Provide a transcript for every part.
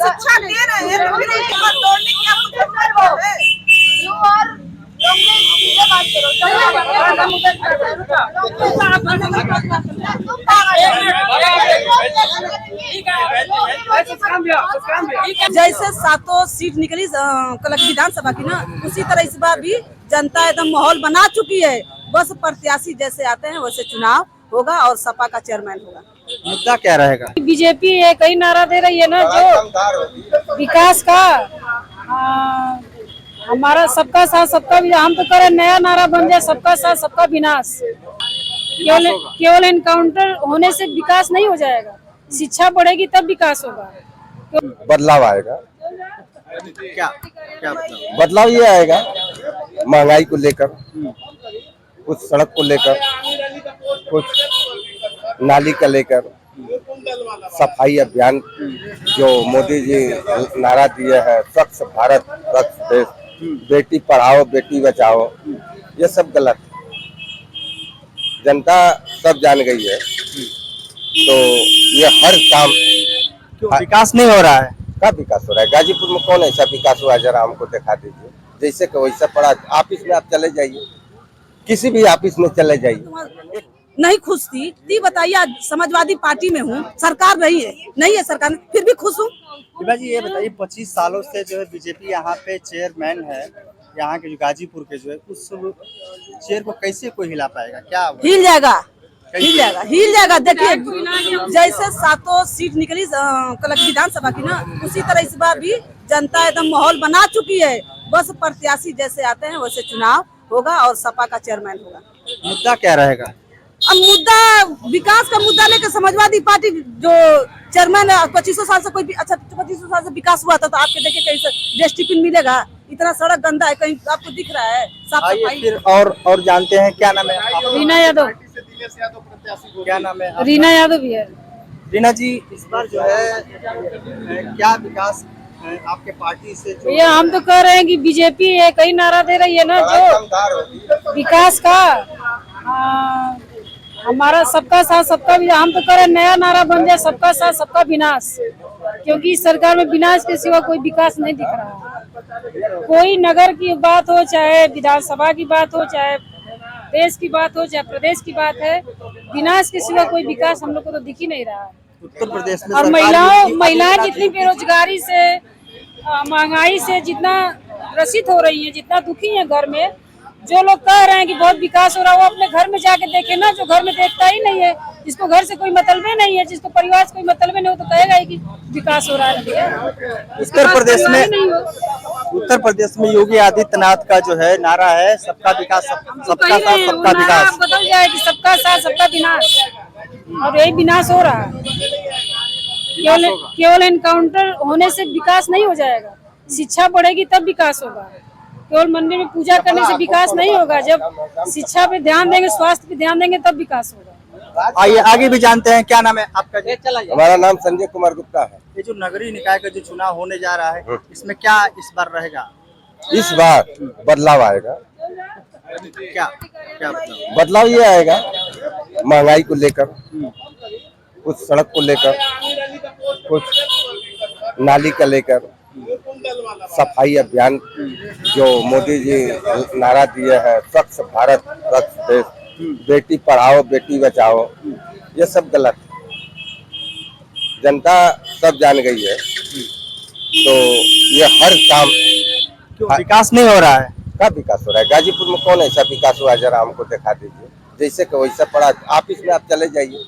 शिक्षा दे रहे हैं तो फिर उसके बाद दौड़ने की आपको जरूरत है। जैसे सातों सीट निकली कल विधानसभा की ना, उसी तरह इस बार भी जनता एकदम माहौल बना चुकी है। बस प्रत्याशी जैसे आते हैं वैसे चुनाव होगा और सपा का चेयरमैन होगा। मुद्दा क्या रहेगा? बीजेपी एक ही नारा दे रही है ना, जो विकास का हमारा सबका साथ सबका विनाश। हम तो करें नया नारा बन जाए, सबका साथ सबका विनाश। केवल एनकाउंटर होने से विकास नहीं हो जाएगा, शिक्षा बढ़ेगी तब विकास होगा। बदलाव आएगा। क्या क्या बताओ? बदलाव ये आएगा महंगाई को लेकर, कुछ सड़क को लेकर, कुछ नाली का लेकर, सफाई अभियान जो मोदी जी नारा दिए हैं, स्वच्छ भारत स्वच्छ देश, बेटी पढ़ाओ बेटी बचाओ, ये सब गलत है। जनता सब जान गई है, तो ये हर काम क्यों विकास नहीं हो रहा है? का विकास हो रहा है। गाजीपुर में कौन ऐसा विकास हुआ, जरा हमको दिखा दीजिए। जैसे कि वैसा पड़ा ऑफिस में आप चले जाइए, किसी भी ऑफिस में चले जाइए। नहीं खुश थी बताइए, आज समाजवादी पार्टी में हूँ, सरकार नहीं है सरकार में, फिर भी खुश हूँ। विभा जी ये बताइए, 25 सालों से जो है बीजेपी यहाँ पे चेयरमैन है, यहाँ के जो गाजीपुर के जो है, उस चेयर को कैसे कोई हिला पाएगा? क्या हिल जाएगा। देखिए जैसे सातों सीट निकली कल विधानसभा की ना, उसी तरह इस बार भी जनता एकदम माहौल बना चुकी है। बस प्रत्याशी जैसे आते हैं वैसे चुनाव होगा और सपा का चेयरमैन होगा। मुद्दा क्या रहेगा? अब मुद्दा विकास का मुद्दा लेकर समाजवादी पार्टी जो चेयरमैन 2500 साल से कोई भी, अच्छा 2500 साल से विकास हुआ था, तो आपके देखिए कहीं से डस्टबिन मिलेगा? इतना सड़क गंदा है, कहीं आपको दिख रहा है साफ सफाई? फिर और जानते हैं, क्या नाम है आपका? रीना यादव। क्या नाम है आपका? रीना यादव भी है। रीना जी, इस बार जो है क्या विकास आपके पार्टी से जो भैया हम तो कह रहे हैं कि बीजेपी एक ही नारा दे रही है ना, जो विकास का हमारा सबका साथ सबका विनाश। हम तो करें नया नारा बन जाए, सबका साथ सबका विनाश, क्योंकि इस सरकार में विनाश के सिवा कोई विकास नहीं दिख रहा है। कोई नगर की बात हो, चाहे विधानसभा की बात हो, चाहे देश की बात हो, चाहे प्रदेश की बात है, विनाश के सिवा कोई विकास हम लोग को तो दिख ही नहीं रहा है। उत्तर प्रदेश में और महिलाएं जितनी बेरोजगारी से, महंगाई से जितना ग्रसित हो रही है, जितना दुखी है घर में, जो लोग कह रहे हैं कि बहुत विकास हो रहा है, वो अपने घर में जाके देखे ना। जो घर में देखता ही नहीं है, जिसको घर से कोई मतलब नहीं है, जिसको परिवार से कोई मतलब नहीं हो, तो कहेगा ही कि विकास हो रहा है। उत्तर प्रदेश में योगी आदित्यनाथ का जो है नारा है, सबका विकास सबका साथ सबका विकास। बदल जाए कि सबका साथ सबका विनाश, और यही विनाश हो रहा है। केवल एनकाउंटर होने से विकास नहीं हो जाएगा, शिक्षा बढ़ेगी तब विकास होगा। केवल मंदिर में पूजा करने से विकास नहीं होगा, जब शिक्षा पे ध्यान देंगे, स्वास्थ्य पे ध्यान देंगे, तब विकास होगा। आइए आगे भी जानते हैं, क्या नाम है आपका? हमारा नाम संजय कुमार गुप्ता है। ये जो नगरीय निकाय का जो चुनाव होने जा रहा है, इसमें क्या इस बार रहेगा? इस बार बदलाव आएगा। क्या क्या बताओ? बदलाव ये आएगा महंगाई को लेकर, कुछ सड़क को लेकर, कुछ नाली का लेकर, सफाई अभियान जो मोदी जी नारा दिए हैं, स्वच्छ भारत स्वच्छ देश, बेटी पढ़ाओ बेटी बचाओ, ये सब गलत है। जनता सब जान गई है, तो ये हर काम क्यों विकास नहीं हो रहा है? का विकास हो रहा है। गाजीपुर में कौन ऐसा विकास हुआ, जरा हमको दिखा दीजिए। जैसे कि वैसा पड़ा ऑफिस में आप चले जाइए,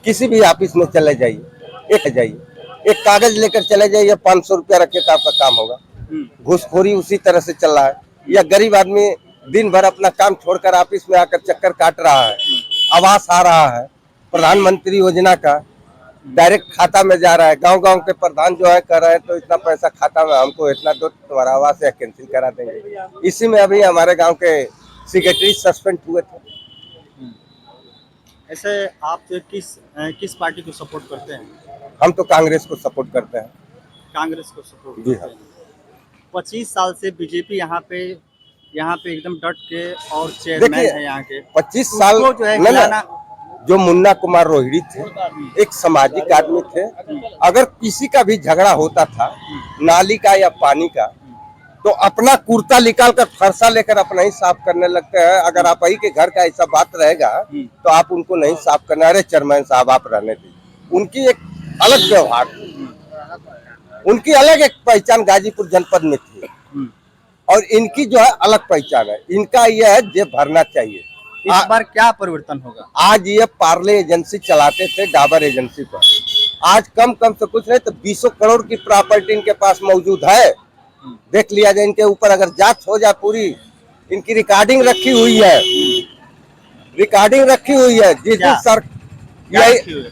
किसी भी ऑफिस में चले जाइए, एक कागज लेकर चले जाइए, 500 रुपया रखे तो आपका काम होगा। घूसखोरी उसी तरह से चल रहा है। या गरीब आदमी दिन भर अपना काम छोड़कर ऑफिस में आकर चक्कर काट रहा है, आवास आ रहा है, प्रधानमंत्री योजना का डायरेक्ट खाता में जा रहा है। गांव-गांव के प्रधान जो है कह रहे हैं तो इतना पैसा खाता में, हमको इतना दो, तुम्हारा आवास या कैंसिल करा देंगे। इसी में अभी हमारे गाँव के सेक्रेटरी सस्पेंड हुए थे। ऐसे आप जो किस पार्टी को सपोर्ट करते हैं? हम तो कांग्रेस को सपोर्ट करते हैं। कांग्रेस को सपोर्ट जी करते हैं। 25 साल से बीजेपी यहाँ पे एकदम डट के और चेयरमैन है यहाँ के। 25 साल जो है जो मुन्ना कुमार रोहिणी थे, एक सामाजिक आदमी थे। अगर किसी का भी झगड़ा होता था नाली का या पानी का, तो अपना कुर्ता निकाल कर फरसा लेकर अपना ही साफ करने लगते हैं। अगर आप ही के घर का ऐसा बात रहेगा तो आप उनको नहीं साफ करना, अरे चेयरमैन साहब आप रहने दीजिए। उनकी एक अलग व्यवहार, उनकी अलग एक पहचान गाजीपुर जनपद में थी, और इनकी जो है अलग पहचान है। इनका यह है जेब भरना चाहिए। इस बार क्या परिवर्तन होगा? आज ये पार्ले एजेंसी चलाते थे, डाबर एजेंसी पर, आज कम से कुछ नहीं तो 200 करोड़ की प्रॉपर्टी इनके पास मौजूद है। देख लिया जाए, इनके ऊपर अगर जांच हो जाए पूरी, इनकी रिकॉर्डिंग रखी हुई है, रिकॉर्डिंग रखी हुई है। जिस दिन सर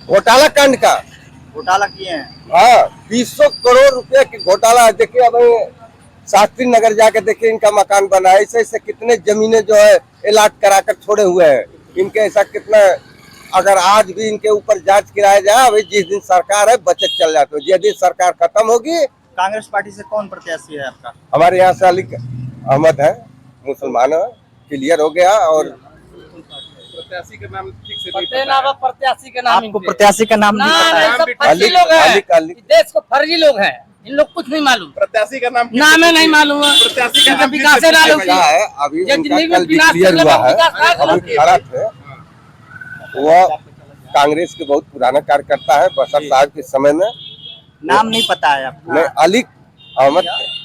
घोटाला कांड का घोटाला किए हैं, हाँ 200 करोड़ रुपए की घोटाला है। देखिए अब शास्त्री नगर जाके देखिए इनका मकान बना है। ऐसे ऐसे कितने जमीनें जो है एलाट कराकर छोड़े हुए हैं इनके। ऐसा कितना, अगर आज भी इनके ऊपर जांच कराया जाए, अभी जिस दिन सरकार है बचत चल जाती है, जिस दिन सरकार खत्म होगी। कांग्रेस पार्टी से कौन प्रत्याशी है आपका? हमारे यहाँ से अली अहमद है, मुसलमान है, क्लियर हो गया। और प्रत्याशी का नाम ठीक से प्रत्याशी का नाम आपको प्रत्याशी का नाम नहीं पता है? सब फर्जी लोग हैं, देश को फर्जी लोग हैं, इन लोग कुछ नहीं मालूम। प्रत्याशी का नाम नाम है नहीं मालूम है। प्रत्याशी का नाम विकास है लालू क्या है अभी जो उनका जिंदगी में कल भी विनाश क्लियर करने हुआ वाला है। विकास है। अभी खड़ा थे, वो कांग्रेस के बहुत पुराना कार्यकर्ता है, बसर साहब के समय में। नाम नहीं पता है आपको? नहीं, अली अहमद है।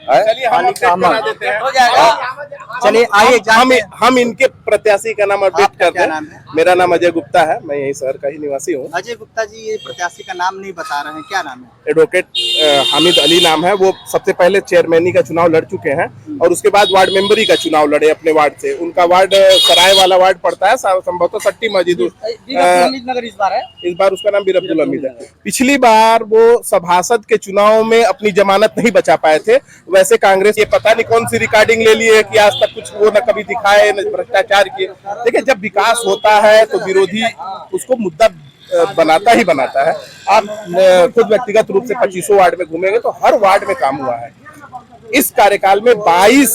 चलिए हम अपडेट करा देते हैं। हो जाएगा। चलिए आइए जानते हैं। हम इनके प्रत्याशी का नाम अपडेट आपका करते क्या हैं। नाम है? मेरा नाम अजय गुप्ता है, मैं यही शहर का ही निवासी हूँ। अजय गुप्ता जी, ये प्रत्याशी का नाम नहीं बता रहे हैं, क्या नाम है? एडवोकेट हामिद अली नाम है। वो सबसे पहले चेयरमैनी का चुनाव लड़ चुके हैं और उसके बाद वार्ड मेंबरी का चुनाव लड़े अपने वार्ड से। उनका वार्ड सराय वाला वार्ड पड़ता है, संभवतः सट्टी मस्जिद। नगर इस बार है। इस बार उसका नाम बीर अब्दुल हमीद है। पिछली बार वो सभासद के चुनाव में अपनी जमानत नहीं बचा पाए थे। वैसे कांग्रेस ये पता नहीं कौन सी रिकॉर्डिंग ले ली है कि आज तक कुछ वो न कभी दिखाए न भ्रष्टाचार किए। देखिए जब विकास होता है तो विरोधी उसको मुद्दा बनाता ही बनाता है। आप खुद व्यक्तिगत रूप से 25 वार्ड में घूमेंगे तो हर वार्ड में काम हुआ है। इस कार्यकाल में 22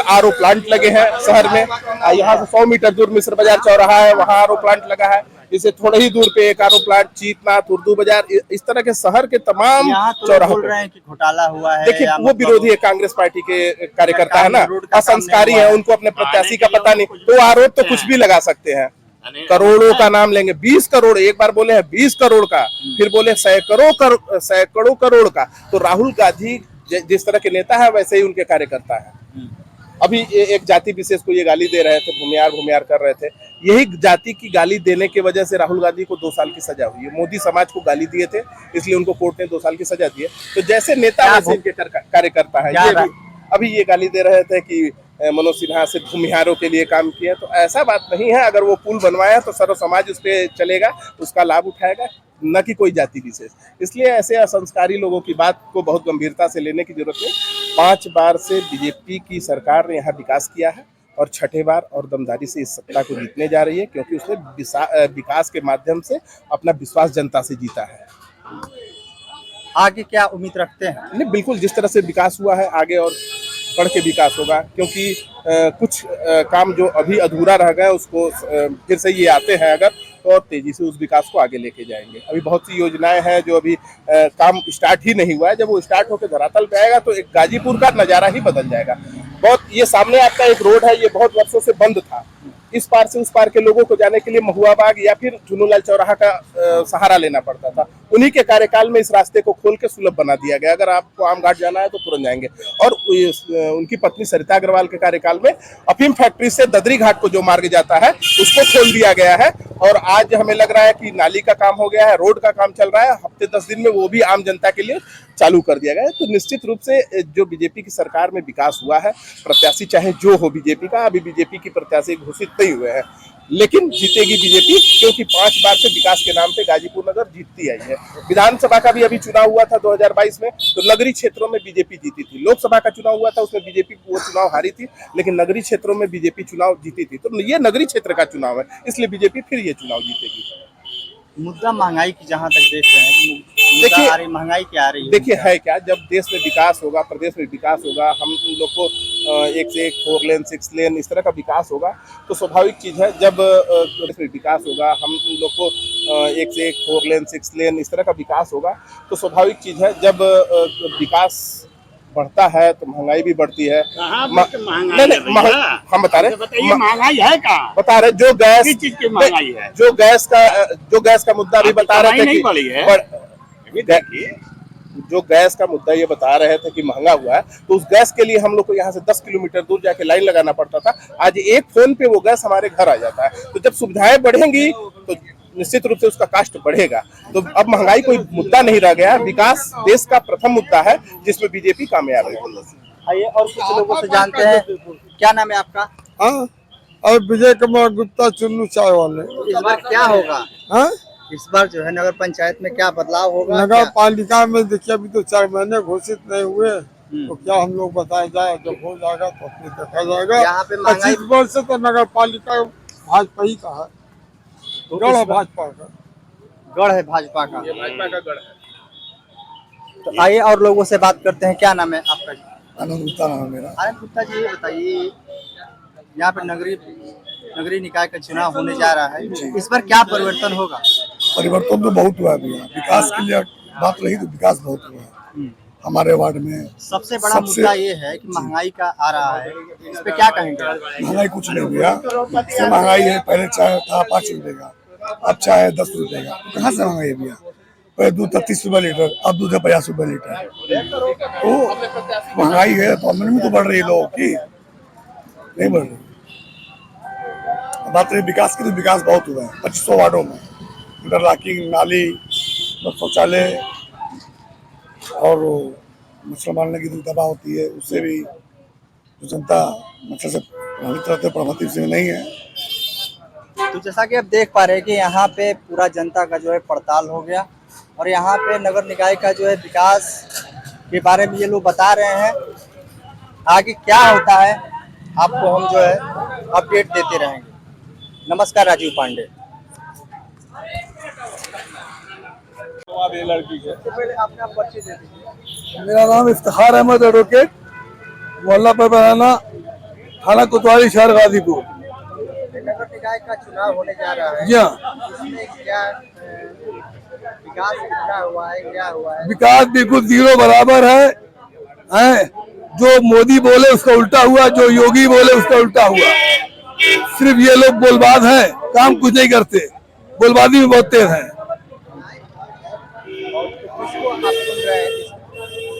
आरओ प्लांट लगे हैं शहर में। यहाँ से 100 मीटर दूर मिश्र बाजार चौराहा है, वहाँ आरओ प्लांट लगा है। इससे थोड़े ही दूर पे एक आरओ प्लांट, चीतनाथ, उर्दू बाजार, इस तरह के शहर के तमाम यहाँ तो चौराहों बोल रहे हैं कि घोटाला हुआ है। देखिए या वो मतलब विरोधी है, कांग्रेस पार्टी के कार्यकर्ता है ना, रोड का काम असंस्कारी नहीं हुआ है, है। उनको अपने प्रत्याशी का पता नहीं, तो आरोप तो कुछ भी लगा सकते हैं। करोड़ों का नाम लेंगे, 20 करोड़, एक बार बोले हैं 20 करोड़ का, फिर बोले सैकड़ों करोड़ का। तो राहुल गांधी जिस तरह के नेता है वैसे ही उनके कार्यकर्ता है। अभी एक जाति विशेष को ये गाली दे रहे थे, भूमियार कर रहे थे। यही जाति की गाली देने की वजह से राहुल गांधी को 2 साल की सजा हुई है। मोदी समाज को गाली दिए थे, इसलिए उनको कोर्ट ने 2 साल की सजा दी है। तो जैसे नेता वैसे इनके कार्यकर्ता है। ये अभी ये गाली दे रहे थे कि मनोज सिन्हा से भूमिहारों के लिए काम किया, तो ऐसा बात नहीं है। अगर वो पुल बनवाया तो सर्व समाज उस पर चलेगा, उसका लाभ उठाएगा, न कि कोई जाति विशेष। इसलिए ऐसे असंस्कारी लोगों की बात को बहुत गंभीरता से लेने की जरूरत है। 5 बार से बीजेपी की सरकार ने यहाँ विकास किया है और 6ठे बार और दमदारी से इस सत्ता को जीतने जा रही है, क्योंकि उसने विकास के माध्यम से अपना विश्वास जनता से जीता है। आगे क्या उम्मीद रखते हैं? नहीं, बिल्कुल जिस तरह से विकास हुआ है आगे और बढ़ के विकास होगा, क्योंकि कुछ काम जो अभी अधूरा रह गया उसको फिर से ये आते हैं अगर, तो और तेजी से उस विकास को आगे लेके जाएंगे। अभी बहुत सी योजनाएं हैं जो अभी काम स्टार्ट ही नहीं हुआ है। जब वो स्टार्ट होकर धरातल पे आएगा तो एक गाजीपुर का नज़ारा ही बदल जाएगा। बहुत ये सामने आपका एक रोड है, ये बहुत वर्षों से बंद था। इस पार से उस पार के लोगों को जाने के लिए महुआ बाग या फिर झुनूलाल चौराहा का सहारा लेना पड़ता था। उन्हीं के कार्यकाल में इस रास्ते को खोल के सुलभ बना दिया गया। अगर आपको आम घाट जाना है तो तुरंत जाएंगे। और उनकी पत्नी सरिता अग्रवाल के कार्यकाल में अफीम फैक्ट्री से ददरी घाट को जो मार्ग जाता है उसको खोल दिया गया है। और आज हमें लग रहा है कि नाली का काम हो गया है, रोड का काम चल रहा है। हफ्ते 10 दिन में वो भी आम जनता के लिए चालू कर दिया गया है। तो निश्चित रूप से जो बीजेपी की सरकार में विकास हुआ है, प्रत्याशी चाहे जो हो बीजेपी का, अभी बीजेपी की प्रत्याशी घोषित नहीं हुए हैं, लेकिन जीतेगी बीजेपी, क्योंकि 5 बार से विकास के नाम पे गाजीपुर नगर जीतती आई है। विधानसभा का भी अभी चुनाव हुआ था 2022 में, तो नगरीय क्षेत्रों में बीजेपी जीती थी। लोकसभा का चुनाव हुआ था, उसमें बीजेपी वो चुनाव हारी थी, लेकिन नगरीय क्षेत्रों में बीजेपी चुनाव जीती थी। तो ये नगरीय क्षेत्र का चुनाव है, इसलिए बीजेपी फिर ये चुनाव जीतेगी। मुद्दा महंगाई की जहाँ तक देख रहे हैं, देखिए महंगाई क्या आ रही है? देखिए है क्या, जब देश में विकास होगा, प्रदेश में विकास होगा, हम लोग को एक से एक 4 लेन 6 लेन इस तरह का विकास होगा तो स्वाभाविक चीज़ है जब विकास होगा हम लोग को एक से एक 4 लेन 6 लेन इस तरह का विकास होगा तो स्वाभाविक चीज़ है जब विकास बढ़ता है तो महंगाई भी बढ़ती है। हम बता रहे महंगाई है कहाँ? बता रहे जो गैस किस चीज की महंगाई है? जो गैस का मुद्दा भी बता रहे थे नहीं बढ़ी है। जो गैस का मुद्दा ये बता रहे थे कि महंगा हुआ है तो उस गैस के लिए हम लोग को यहाँ से 10 किलोमीटर दूर जाके लाइन लगाना पड़ता था। आज एक फोन पे वो गैस हमारे घर आ जाता है। तो जब सुविधाएं बढ़ेंगी तो निश्चित रूप से उसका कास्ट बढ़ेगा। तो अब महंगाई कोई मुद्दा नहीं रह गया। विकास देश का प्रथम मुद्दा है जिसमें बीजेपी कामयाब है। आइए और कुछ लोगों से जानते हैं। क्या नाम है आपका? हाँ, और विजय कुमार गुप्ता, चुन्नू चाय वाले। इस बार क्या होगा? हाँ, इस बार जो है नगर पंचायत में क्या बदलाव होगा? नगर पालिका में देखिए अभी तो 4 महीने घोषित नहीं हुए तो क्या हम लोग बताया जाए, जब हो जाएगा तो फिर देखा जाएगा। यहाँ पे महंगाई 25 वर्ष से तो नगर पालिका भाजपा ही का है, गढ़ है भाजपा का, गढ़ है भाजपा का। ये भाजपा का गढ़ है। तो आइए और लोगों से बात करते हैं। क्या नाम है आपका? आनंद गुप्ता नाम है मेरा। आनंद गुप्ता जी, ये बताइए यहाँ पे नगरीय निकाय का चुनाव होने जा रहा है, इस बार क्या परिवर्तन होगा? परिवर्तन तो बहुत हुआ है भैया, विकास के लिए बात रही तो विकास बहुत हुआ है हमारे वार्ड में। सबसे बड़ा मुद्दा ये है कि महंगाई का आ रहा है, इस पे क्या कहेंगे? महंगाई कुछ नहीं भैया, इससे महंगाई है। पहले चाय था 5 रुपए का, अब चाय है 10 रुपए का। तो कहाँ से महंगाई है भैया? पहले दूध था 30 रुपए लीटर, अब दूध है 50 रुपए लीटर। तो महंगाई है तो आमदनी भी तो बढ़ रही है लोगों की, नहीं बढ़ रही। बात रही विकास की तो विकास बहुत हुआ है 2500 वार्डों में। इंटरलॉकिंग, नाली, शौचालय और मच्छर मारने की जो दवा होती है उससे भी जो जनता मच्छर से प्रभावित रहते, प्रभावित से नहीं है। तो जैसा कि आप देख पा रहे हैं कि यहाँ पे पूरा जनता का जो है पड़ताल हो गया और यहाँ पे नगर निकाय का जो है विकास के बारे में ये लोग बता रहे हैं। आगे क्या होता है आपको हम जो है अपडेट देते रहेंगे। नमस्कार, राजीव पांडे। लड़की के तो पहले आपने परिचय दे दीजिए। मेरा नाम इफ्तिखार अहमद, एडवोकेट, मोहल्ला पर बराना, थाना कोतवाली, शहर गाजीपुर। नगर निकाय का चुनाव होने जा रहा है, जी हाँ, इसमें क्या विकास कितना हुआ है, क्या हुआ है? विकास बिल्कुल 0 बराबर है। जो मोदी बोले उसका उल्टा हुआ, जो योगी बोले उसका उल्टा हुआ। सिर्फ ये लोग बोलबाज हैं, काम कुछ नहीं करते, बोलबाजी में बहुत तेज हैं। किसको आप सुन रहे हैं?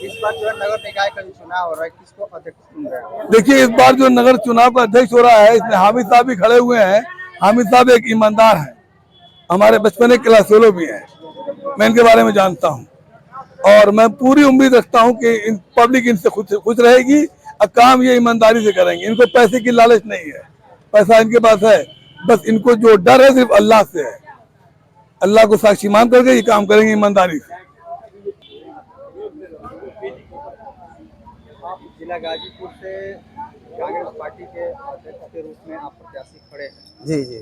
इस बार जो है नगर निकाय का चुनाव हो रहा है, किसको अध्यक्ष सुन रहे हैं? देखिए, इस बार जो नगर चुनाव का अध्यक्ष हो रहा है इसमें हामिद साहब भी खड़े हुए हैं। हामिद साहब एक ईमानदार हैं, हमारे बचपन के क्लास फेलो भी हैं, मैं इनके बारे में जानता हूं और मैं पूरी उम्मीद रखता हूं कि पब्लिक इनसे खुश रहेगी और काम ये ईमानदारी से करेंगे। इनको पैसे की लालच नहीं है, पैसा इनके पास है, बस इनको जो डर है सिर्फ अल्लाह से है। अल्लाह को साक्षी मान करके ये काम करेंगे ईमानदारी से। आप जिला गाजीपुर से कांग्रेस पार्टी के अध्यक्ष के रूप में आप प्रत्याशी खड़े हैं। जी जी,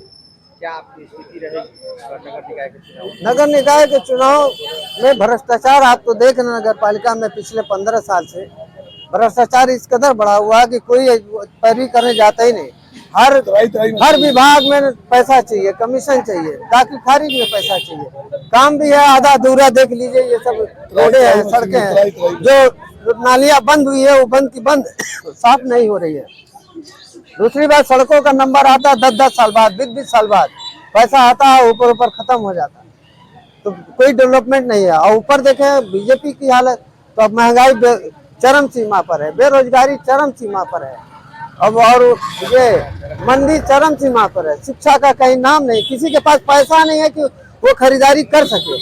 क्या आपकी स्थिति रहेगी नगर निकाय के चुनाव? नगर निकाय के चुनाव में भ्रष्टाचार आप तो देख रहे हैं। नगर पालिका में पिछले 15 साल से भ्रष्टाचार इस कदर बढ़ा हुआ है कि कोई पैरवी करने जाता ही नहीं। हर विभाग में पैसा चाहिए, कमीशन चाहिए, ताकि खारिज में पैसा चाहिए। काम भी है आधा अधूरा, देख लीजिए ये सब रोडे हैं, सड़कें हैं, जो नालियां बंद हुई है वो बंद की बंद साफ नहीं हो रही है। दूसरी बात, सड़कों का नंबर आता है 10-10 साल बाद, 20-20 साल बाद, पैसा आता है ऊपर खत्म हो जाता है, तो कोई डेवलपमेंट नहीं है। और ऊपर देखें बीजेपी की हालत, तो अब महंगाई चरम सीमा पर है, बेरोजगारी चरम सीमा पर है, अब और ये मंदी चरम सीमा पर है, शिक्षा का कहीं नाम नहीं, किसी के पास पैसा नहीं है कि वो खरीदारी कर सके।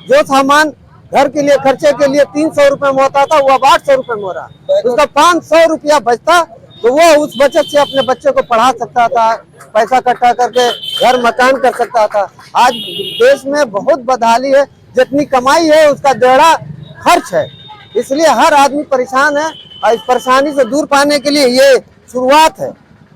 जो सामान घर के लिए खर्चे के लिए 300 रुपए में होता था वो अब 800 रुपए में हो रहा, उसका 500 रुपया बचता तो वो उस बचत से अपने बच्चे को पढ़ा सकता था, पैसा इकट्ठा करके घर मकान कर सकता था। आज देश में बहुत बदहाली है, जितनी कमाई है उसका 1.5 खर्च है, इसलिए हर आदमी परेशान है। और इस परेशानी से दूर पाने के लिए ये शुरुआत है।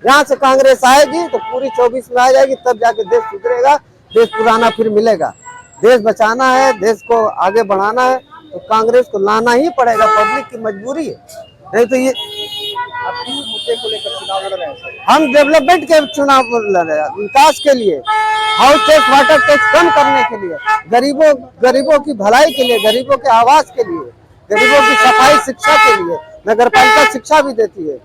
यहाँ से कांग्रेस आएगी तो पूरी 24 में आ जाएगी, तब जाके देश सुधरेगा, देश पुराना फिर मिलेगा। देश बचाना है, देश को आगे बढ़ाना है तो कांग्रेस को लाना ही पड़ेगा, पब्लिक की मजबूरी है। नहीं तो ये आप किस मुद्दे को लेकर चुनाव लड़ रहे हैं सर? हम डेवलपमेंट के चुनाव लड़ रहे हैं, विकास के लिए, हाउस टैक्स वाटर टैक्स कम करने के लिए, गरीबों की भलाई के लिए, गरीबों के आवास के लिए, गरीबों की सफाई शिक्षा के लिए। नगर पालिका शिक्षा भी देती है।